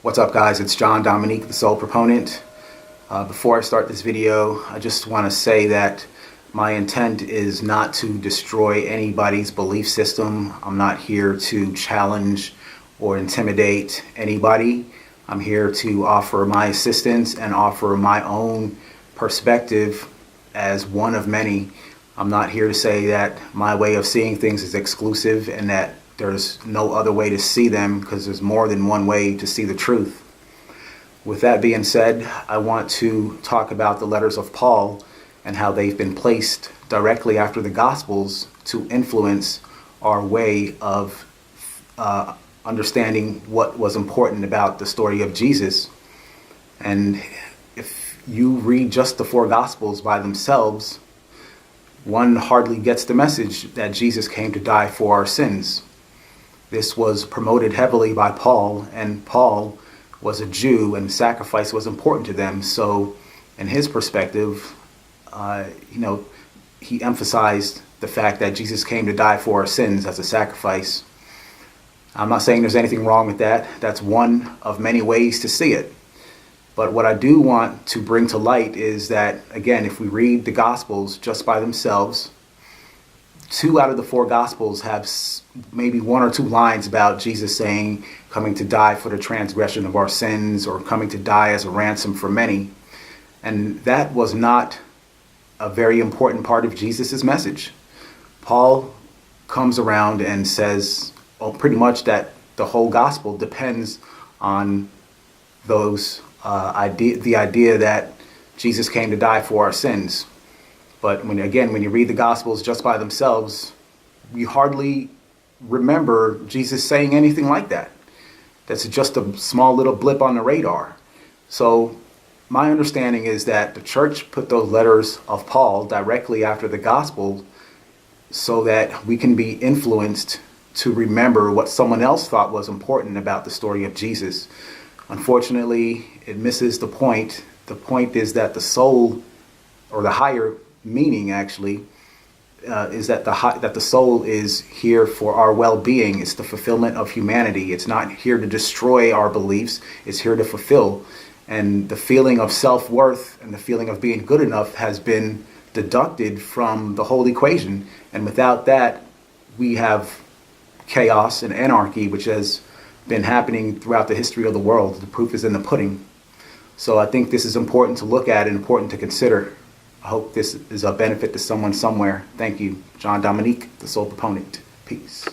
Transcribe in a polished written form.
What's up, guys? It's John Dominique, the Sole Proponent. Before I start this video, I just want to say that my intent is not to destroy anybody's belief system. I'm not here to challenge or intimidate anybody. I'm here to offer my assistance and offer my own perspective as one of many. I'm not here to say that my way of seeing things is exclusive and that there's no other way to see them, because there's more than one way to see the truth. With that being said, I want to talk about the letters of Paul and how they've been placed directly after the Gospels to influence our way of understanding what was important about the story of Jesus. And if you read just the four Gospels by themselves, one hardly gets the message that Jesus came to die for our sins. This was promoted heavily by Paul, and Paul was a Jew and sacrifice was important to them. So in his perspective, he emphasized the fact that Jesus came to die for our sins as a sacrifice. I'm not saying there's anything wrong with that. That's one of many ways to see it. But what I do want to bring to light is that, again, if we read the Gospels just by themselves, 2 out of the 4 Gospels have maybe 1 or 2 lines about Jesus saying coming to die for the transgression of our sins, or coming to die as a ransom for many. And that was not a very important part of Jesus's message. Paul comes around and says, well, pretty much that the whole gospel depends on those the idea that Jesus came to die for our sins. But when you read the Gospels just by themselves, you hardly remember Jesus saying anything like that. That's just a small little blip on the radar. So my understanding is that the church put those letters of Paul directly after the Gospel so that we can be influenced to remember what someone else thought was important about the story of Jesus. Unfortunately, it misses the point. The point is that the soul, or the higher meaning actually, is that the soul is here for our well-being. It's the fulfillment of humanity. It's not here to destroy our beliefs. It's here to fulfill. And the feeling of self-worth and the feeling of being good enough has been deducted from the whole equation. And without that, we have chaos and anarchy, which has been happening throughout the history of the world. The proof is in the pudding. So I think this is important to look at and important to consider. I hope this is a benefit to someone somewhere. Thank you. John Dominique, the Sole Proponent. Peace.